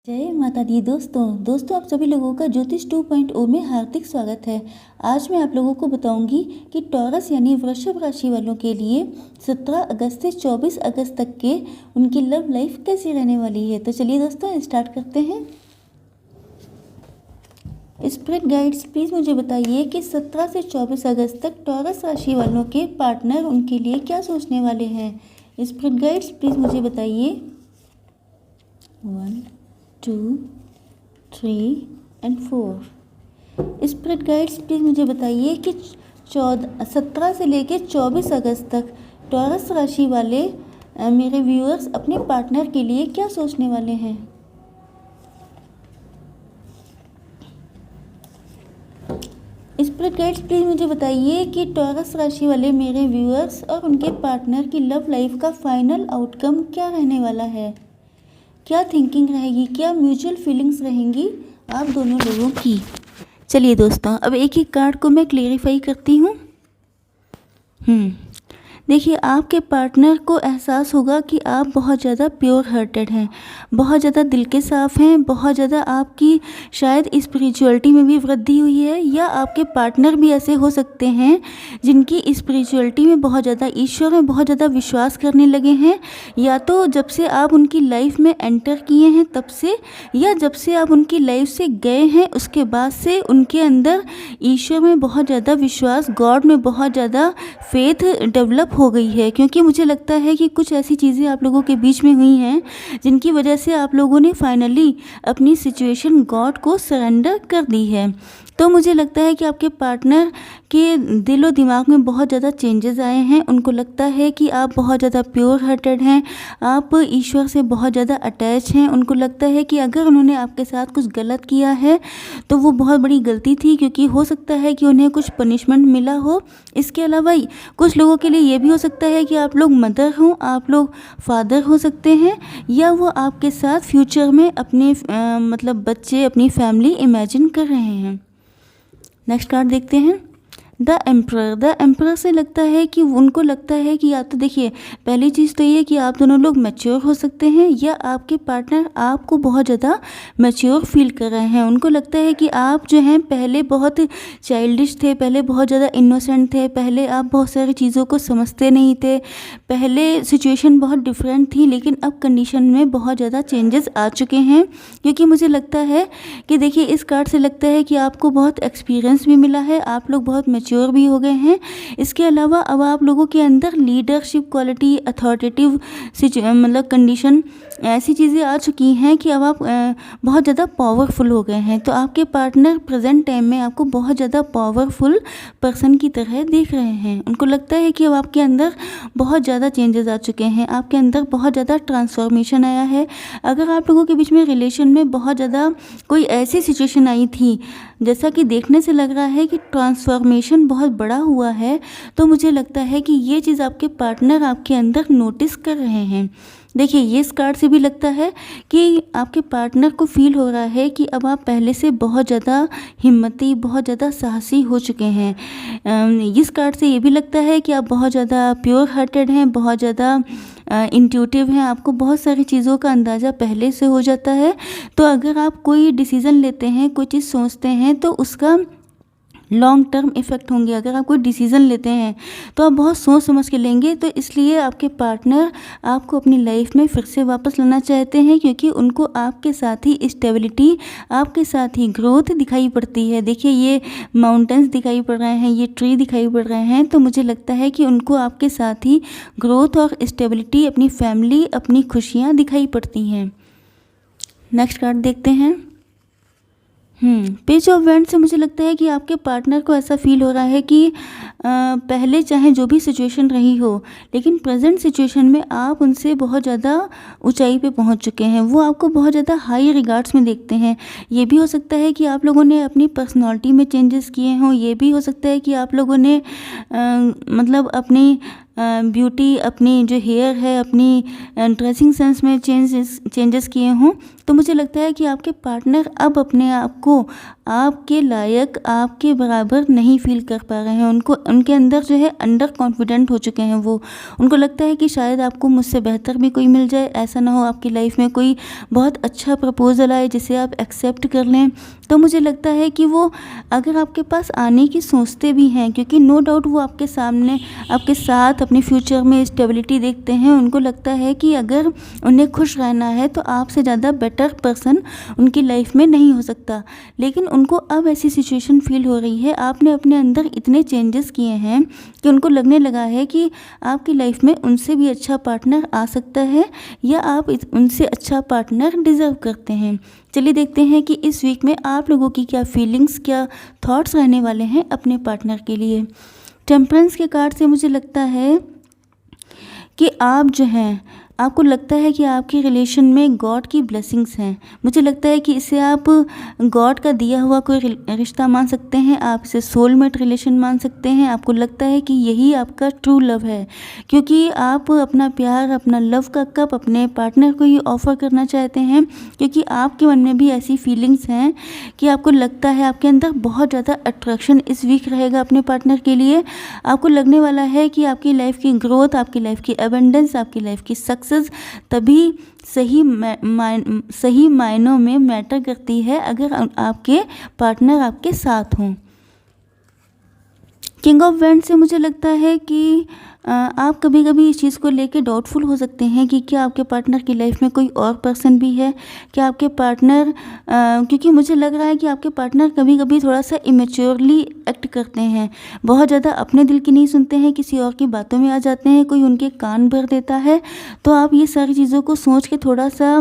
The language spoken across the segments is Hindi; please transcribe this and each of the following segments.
जय माता दी दोस्तों आप सभी लोगों का ज्योतिष 2.0 में हार्दिक स्वागत है। आज मैं आप लोगों को बताऊंगी कि टॉरस यानी वृषभ राशि वालों के लिए 17 अगस्त से 24 अगस्त तक के उनकी लव लाइफ कैसी रहने वाली है। तो चलिए दोस्तों स्टार्ट करते हैं। स्पिरिट गाइड्स प्लीज़ मुझे बताइए कि 17 से 24 अगस्त तक टॉरस राशि वालों के पार्टनर उनके लिए क्या सोचने वाले हैं। स्पिरिट गाइड्स प्लीज़ मुझे बताइए। 1 2 3 एंड 4। स्पिरिट गाइड्स प्लीज़ मुझे बताइए कि 17 से लेकर 24 अगस्त तक टॉरस राशि वाले मेरे व्यूअर्स अपने पार्टनर के लिए क्या सोचने वाले हैं। स्पिरिट गाइड्स प्लीज़ मुझे बताइए कि टॉरस राशि वाले मेरे व्यूअर्स और उनके पार्टनर की लव लाइफ का फाइनल आउटकम क्या रहने वाला है। क्या थिंकिंग रहेगी, क्या म्यूचुअल फीलिंग्स रहेंगी आप दोनों लोगों की। चलिए दोस्तों अब एक एक कार्ड को मैं क्लेरिफाई करती हूँ। देखिए आपके पार्टनर को एहसास होगा कि आप बहुत ज़्यादा प्योर हार्टेड हैं, बहुत ज़्यादा दिल के साफ़ हैं, बहुत ज़्यादा आपकी शायद स्पिरिचुअलिटी में भी वृद्धि हुई है, या आपके पार्टनर भी ऐसे हो सकते हैं जिनकी स्पिरिचुअलिटी में बहुत ज़्यादा ईश्वर में बहुत ज़्यादा विश्वास करने लगे हैं, या तो जब से आप उनकी लाइफ में एंटर किए हैं तब से, या जब से आप उनकी लाइफ से गए हैं उसके बाद से उनके अंदर ईश्वर में बहुत ज़्यादा विश्वास, गॉड में बहुत ज़्यादा फेथ डेवलप हो गई है। क्योंकि मुझे लगता है कि कुछ ऐसी चीज़ें आप लोगों के बीच में हुई हैं जिनकी वजह से आप लोगों ने फाइनली अपनी सिचुएशन गॉड को सरेंडर कर दी है। तो मुझे लगता है कि आपके पार्टनर के दिलो दिमाग में बहुत ज़्यादा चेंजेस आए हैं। उनको लगता है कि आप बहुत ज़्यादा प्योर हार्टेड हैं, आप ईश्वर से बहुत ज़्यादा अटैच हैं। उनको लगता है कि अगर उन्होंने आपके साथ कुछ गलत किया है तो वो बहुत बड़ी गलती थी, क्योंकि हो सकता है कि उन्हें कुछ पनिशमेंट मिला हो। इसके अलावा कुछ लोगों के लिए ये भी हो सकता है कि आप लोग मदर हों, आप लोग फादर हो सकते हैं, या वो आपके साथ फ्यूचर में अपने मतलब बच्चे, अपनी फैमिली इमेजिन कर रहे हैं। नेक्स्ट कार्ड देखते हैं। द एम्परर से लगता है कि उनको लगता है कि या तो देखिए पहली चीज़ तो ये कि आप दोनों लोग मैच्योर हो सकते हैं, या आपके पार्टनर आपको बहुत ज़्यादा मैच्योर फील कर रहे हैं। उनको लगता है कि आप जो हैं पहले बहुत चाइल्डिश थे, पहले बहुत ज़्यादा इनोसेंट थे, पहले आप बहुत सारी चीज़ों को समझते नहीं थे, पहले सिचुएशन बहुत डिफरेंट थी, लेकिन अब कंडीशन में बहुत ज़्यादा चेंजेस आ चुके हैं। क्योंकि मुझे लगता है कि देखिए इस कार्ड से लगता है कि आपको बहुत एक्सपीरियंस भी मिला है, आप लोग बहुत मैच्योर भी हो गए हैं। इसके अलावा अब आप लोगों के अंदर लीडरशिप क्वालिटी, अथॉरिटेटिव मतलब कंडीशन, ऐसी चीज़ें आ चुकी हैं कि अब आप बहुत ज़्यादा पावरफुल हो गए हैं। तो आपके पार्टनर प्रेजेंट टाइम में आपको बहुत ज़्यादा पावरफुल पर्सन की तरह देख रहे हैं। उनको लगता है कि अब आपके अंदर बहुत ज़्यादा चेंजेस आ चुके हैं, आपके अंदर बहुत ज़्यादा ट्रांसफॉर्मेशन आया है। अगर आप लोगों के बीच में रिलेशन में बहुत ज़्यादा कोई ऐसी सिचुएशन आई थी, जैसा कि देखने से लग रहा है कि ट्रांसफॉर्मेशन बहुत बड़ा हुआ है, तो मुझे लगता है कि ये चीज़ आपके पार्टनर आपके अंदर नोटिस कर रहे हैं। देखिए ये इस कार्ड से भी लगता है कि आपके पार्टनर को फील हो रहा है कि अब आप पहले से बहुत ज़्यादा हिम्मती, बहुत ज़्यादा साहसी हो चुके हैं। इस कार्ड से ये भी लगता है कि आप बहुत ज़्यादा प्योर हार्टेड हैं, बहुत ज़्यादा इंट्यूटिव हैं, आपको बहुत सारी चीज़ों का अंदाज़ा पहले से हो जाता है। तो अगर आप कोई डिसीज़न लेते हैं, कोई चीज़ सोचते हैं, तो उसका लॉन्ग टर्म इफ़ेक्ट होंगे। अगर आप कोई डिसीज़न लेते हैं तो आप बहुत सोच समझ के लेंगे। तो इसलिए आपके पार्टनर आपको अपनी लाइफ में फिर से वापस लाना चाहते हैं, क्योंकि उनको आपके साथ ही स्टेबिलिटी, आपके साथ ही ग्रोथ दिखाई पड़ती है। देखिए ये माउंटेन्स दिखाई पड़ रहे हैं, ये ट्री दिखाई पड़ रहे हैं, तो मुझे लगता है कि उनको आपके साथ ही ग्रोथ और स्टेबिलिटी, अपनी फैमिली, अपनी खुशियाँ दिखाई पड़ती हैं। नेक्स्ट कार्ड देखते हैं। पेज ऑफ वैंड से मुझे लगता है कि आपके पार्टनर को ऐसा फील हो रहा है कि पहले चाहे जो भी सिचुएशन रही हो, लेकिन प्रेजेंट सिचुएशन में आप उनसे बहुत ज़्यादा ऊंचाई पे पहुंच चुके हैं। वो आपको बहुत ज़्यादा हाई रिगार्ड्स में देखते हैं। ये भी हो सकता है कि आप लोगों ने अपनी पर्सनालिटी में चेंजेस किए हों। ये भी हो सकता है कि आप लोगों ने मतलब अपनी ब्यूटी, अपनी जो हेयर है, अपनी ड्रेसिंग सेंस में चेंजेस किए हों। तो मुझे लगता है कि आपके पार्टनर अब अपने आप को आपके लायक, आपके बराबर नहीं फील कर पा रहे हैं। उनको उनके अंदर जो है अंडर कॉन्फिडेंट हो चुके हैं वो। उनको लगता है कि शायद आपको मुझसे बेहतर भी कोई मिल जाए, ऐसा ना हो आपकी लाइफ में कोई बहुत अच्छा प्रपोज़ल आए जिसे आप एक्सेप्ट कर लें। तो मुझे लगता है कि वो अगर आपके पास आने की सोचते भी हैं, क्योंकि नो डाउट वो आपके सामने आपके साथ अपने फ्यूचर में स्टेबिलिटी देखते हैं, उनको लगता है कि अगर उन्हें खुश रहना है तो आपसे ज़्यादा बेटर पर्सन उनकी लाइफ में नहीं हो सकता। लेकिन उनको अब ऐसी सिचुएशन फील हो रही है, आपने अपने अंदर इतने चेंजेस किए हैं कि उनको लगने लगा है कि आपकी लाइफ में उनसे भी अच्छा पार्टनर आ सकता है या आप उनसे अच्छा पार्टनर डिज़र्व करते हैं। चलिए देखते हैं कि इस वीक में आप लोगों की क्या फीलिंग्स, क्या थॉट्स रहने वाले हैं अपने पार्टनर के लिए। टेम्परेंस के कार्ड से मुझे लगता है कि आप जो हैं, आपको लगता है कि आपके रिलेशन में गॉड की ब्लेसिंग्स हैं। मुझे लगता है कि इसे आप गॉड का दिया हुआ कोई रिश्ता मान सकते हैं, आप इसे सोलमेट रिलेशन मान सकते हैं। आपको लगता है कि यही आपका ट्रू लव है, क्योंकि आप अपना प्यार, अपना लव का कप अपने पार्टनर को ही ऑफ़र करना चाहते हैं, क्योंकि आपके मन में भी ऐसी फीलिंग्स हैं कि आपको लगता है आपके अंदर बहुत ज़्यादा अट्रैक्शन इस वीक रहेगा अपने पार्टनर के लिए। आपको लगने वाला है कि आपकी लाइफ की ग्रोथ, आपकी लाइफ की एबंडेंस, आपकी लाइफ की सक्सेस तभी सही मायनों में मैटर करती है अगर आपके पार्टनर आपके साथ हों। किंग ऑफ वैंड से मुझे लगता है कि आप कभी कभी इस चीज़ को लेके डाउटफुल हो सकते हैं कि क्या आपके पार्टनर की लाइफ में कोई और पर्सन भी है, क्या आपके पार्टनर क्योंकि मुझे लग रहा है कि आपके पार्टनर कभी कभी थोड़ा सा इमेच्योरली एक्ट करते हैं, बहुत ज़्यादा अपने दिल की नहीं सुनते हैं, किसी और की बातों में आ जाते हैं, कोई उनके कान भर देता है। तो आप ये सारी चीज़ों को सोच के थोड़ा सा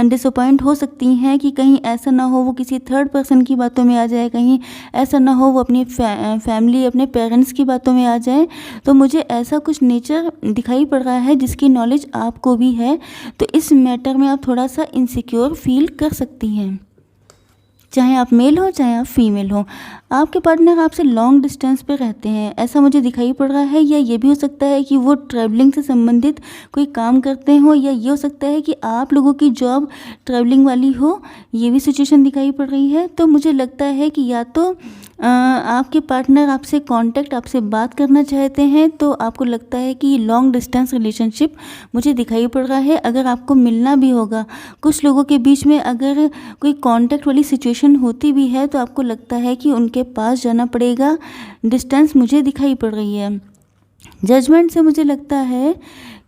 डिसअपॉइंट हो सकती हैं कि कहीं ऐसा ना हो वो किसी थर्ड पर्सन की बातों में आ जाए, कहीं ऐसा ना हो वो अपनी फैमिली, अपने पेरेंट्स की बातों में आ जाए। तो मुझे ऐसा कुछ नेचर दिखाई पड़ रहा है जिसकी नॉलेज आपको भी है, तो इस मैटर में आप थोड़ा सा इनसिक्योर फील कर सकती हैं, चाहे आप मेल हो चाहे आप फीमेल हो। आपके पार्टनर आपसे लॉन्ग डिस्टेंस पे रहते हैं, ऐसा मुझे दिखाई पड़ रहा है। या ये भी हो सकता है कि वो ट्रैवलिंग से संबंधित कोई काम करते हो, या ये हो सकता है कि आप लोगों की जॉब ट्रैवलिंग वाली हो, ये भी सिचुएशन दिखाई पड़ रही है। तो मुझे लगता है कि या तो आपके पार्टनर आपसे कांटेक्ट, आपसे बात करना चाहते हैं, तो आपको लगता है कि लॉन्ग डिस्टेंस रिलेशनशिप मुझे दिखाई पड़ रहा है। अगर आपको मिलना भी होगा, कुछ लोगों के बीच में अगर कोई कांटेक्ट वाली सिचुएशन होती भी है, तो आपको लगता है कि उनके पास जाना पड़ेगा। डिस्टेंस मुझे दिखाई पड़ रही है। जजमेंट से मुझे लगता है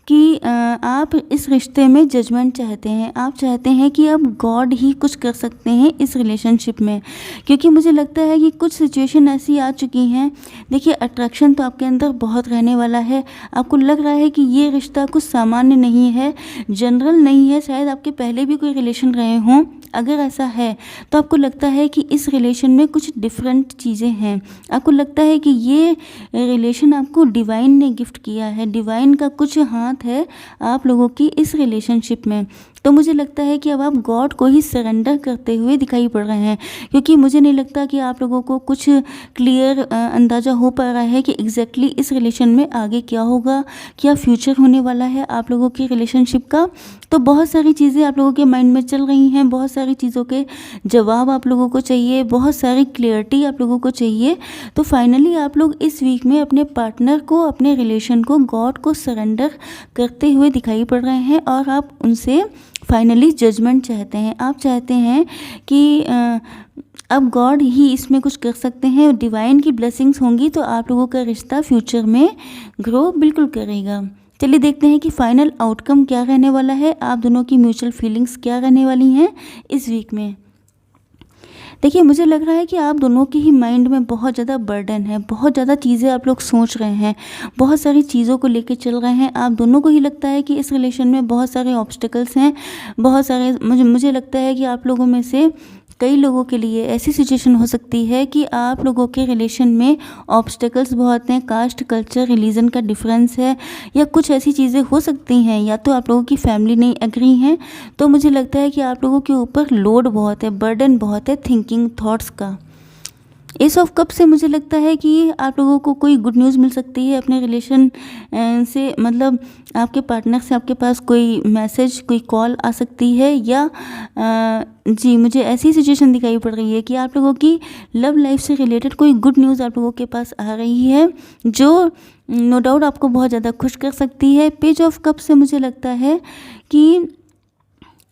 कि आप इस रिश्ते में जजमेंट चाहते हैं, आप चाहते हैं कि अब गॉड ही कुछ कर सकते हैं इस रिलेशनशिप में, क्योंकि मुझे लगता है कि कुछ सिचुएशन ऐसी आ चुकी हैं। देखिए, अट्रैक्शन तो आपके अंदर बहुत रहने वाला है। आपको लग रहा है कि ये रिश्ता कुछ सामान्य नहीं है, जनरल नहीं है, शायद आपके पहले भी कोई रिलेशन रहे हों। अगर ऐसा है तो आपको लगता है कि इस रिलेशन में कुछ डिफरेंट चीज़ें हैं। आपको लगता है कि ये रिलेशन आपको डिवाइन ने गिफ्ट किया है, डिवाइन का कुछ हाथ है आप लोगों की इस रिलेशनशिप में। तो मुझे लगता है कि अब आप गॉड को ही सरेंडर करते हुए दिखाई पड़ रहे हैं, क्योंकि मुझे नहीं लगता कि आप लोगों को कुछ क्लियर अंदाज़ा हो पा रहा है कि एग्जैक्टली इस रिलेशन में आगे क्या होगा, क्या फ्यूचर होने वाला है आप लोगों की रिलेशनशिप का। तो बहुत सारी चीज़ें आप लोगों के माइंड में चल रही हैं, बहुत सारी चीज़ों के जवाब आप लोगों को चाहिए, बहुत सारी क्लियरिटी आप लोगों को चाहिए। तो फाइनली आप लोग इस वीक में अपने पार्टनर को, अपने रिलेशन को गॉड को सरेंडर करते हुए दिखाई पड़ रहे हैं, और आप उनसे फाइनली जजमेंट चाहते हैं। आप चाहते हैं कि अब गॉड ही इसमें कुछ कर सकते हैं, डिवाइन की ब्लेसिंग्स होंगी तो आप लोगों का रिश्ता फ्यूचर में ग्रो बिल्कुल करेगा। चलिए देखते हैं कि फाइनल आउटकम क्या रहने वाला है, आप दोनों की म्यूचुअल फीलिंग्स क्या रहने वाली हैं इस वीक में। देखिए, मुझे लग रहा है कि आप दोनों के ही माइंड में बहुत ज़्यादा बर्डन है, बहुत ज़्यादा चीज़ें आप लोग सोच रहे हैं, बहुत सारी चीज़ों को लेके चल रहे हैं। आप दोनों को ही लगता है कि इस रिलेशन में बहुत सारे ऑब्स्टिकल्स हैं, बहुत सारे मुझे लगता है कि आप लोगों में से कई लोगों के लिए ऐसी सिचुएशन हो सकती है कि आप लोगों के रिलेशन में ऑब्स्टेकल्स बहुत हैं, कास्ट, कल्चर, रिलीजन का डिफरेंस है, या कुछ ऐसी चीज़ें हो सकती हैं, या तो आप लोगों की फैमिली नहीं एग्री हैं। तो मुझे लगता है कि आप लोगों के ऊपर लोड बहुत है, बर्डन बहुत है थिंकिंग थॉट्स का। एस ऑफ कप से मुझे लगता है कि आप लोगों को कोई गुड न्यूज़ मिल सकती है अपने रिलेशन से, मतलब आपके पार्टनर से आपके पास कोई मैसेज, कोई कॉल आ सकती है, या जी मुझे ऐसी सिचुएशन दिखाई पड़ रही है कि आप लोगों की लव लाइफ से रिलेटेड कोई गुड न्यूज़ आप लोगों के पास आ रही है जो नो डाउट आपको बहुत ज़्यादा खुश कर सकती है। पेज ऑफ कप से मुझे लगता है कि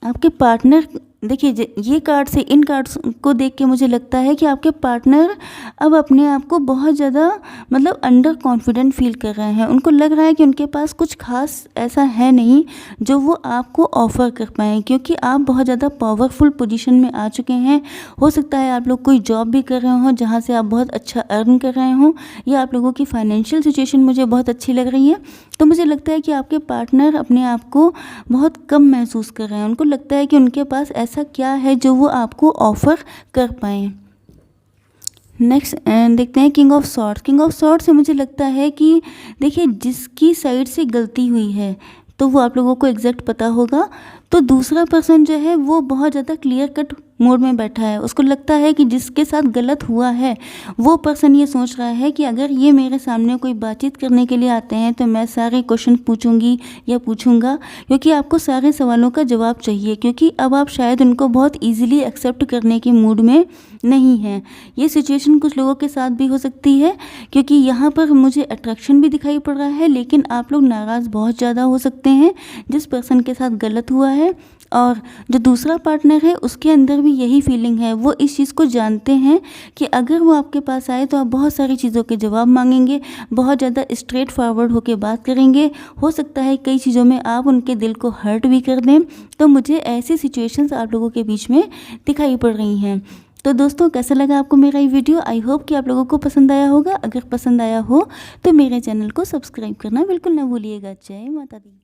आपके पार्टनर, देखिए ये कार्ड से, इन कार्ड्स को देख के मुझे लगता है कि आपके पार्टनर अब अपने आप को बहुत ज़्यादा मतलब अंडर कॉन्फिडेंट फील कर रहे हैं। उनको लग रहा है कि उनके पास कुछ खास ऐसा है नहीं जो वो आपको ऑफ़र कर पाएँ, क्योंकि आप बहुत ज़्यादा पावरफुल पोजीशन में आ चुके हैं। हो सकता है आप लोग कोई जॉब भी कर रहे हों जहाँ से आप बहुत अच्छा अर्न कर रहे हों, या आप लोगों की फाइनेंशियल सिचुएशन मुझे बहुत अच्छी लग रही है। तो मुझे लगता है कि आपके पार्टनर अपने आप को बहुत कम महसूस कर रहे हैं। उनको लगता है कि उनके पास ऐसा क्या है जो वो आपको ऑफ़र कर पाएँ। नेक्स्ट देखते हैं king of swords. King of swords से मुझे लगता है कि देखिए जिसकी साइड से गलती हुई है तो वो आप लोगों को एग्जैक्ट पता होगा। तो दूसरा पर्सन जो है वो बहुत ज़्यादा क्लियर कट मोड में बैठा है। उसको लगता है कि जिसके साथ गलत हुआ है वो पर्सन ये सोच रहा है कि अगर ये मेरे सामने कोई बातचीत करने के लिए आते हैं तो मैं सारे क्वेश्चन पूछूंगी या पूछूंगा, क्योंकि आपको सारे सवालों का जवाब चाहिए, क्योंकि अब आप शायद उनको बहुत ईजिली एक्सेप्ट करने के मूड में नहीं हैं। ये सिचुएशन कुछ लोगों के साथ भी हो सकती है, क्योंकि यहाँ पर मुझे अट्रैक्शन भी दिखाई पड़ रहा है, लेकिन आप लोग नाराज़ बहुत ज़्यादा हो सकते हैं जिस पर्सन के साथ गलत हुआ है। और जो दूसरा पार्टनर है उसके अंदर भी यही फीलिंग है। वो इस चीज़ को जानते हैं कि अगर वो आपके पास आए तो आप बहुत सारी चीज़ों के जवाब मांगेंगे, बहुत ज़्यादा स्ट्रेट फॉरवर्ड होकर बात करेंगे। हो सकता है कई चीज़ों में आप उनके दिल को हर्ट भी कर दें। तो मुझे ऐसी सिचुएशंस आप लोगों के बीच में दिखाई पड़ रही हैं। तो दोस्तों कैसा लगा आपको मेरा ये वीडियो? आई होप कि आप लोगों को पसंद आया होगा। अगर पसंद आया हो तो मेरे चैनल को सब्सक्राइब करना बिल्कुल ना भूलिएगा। जय माता दी।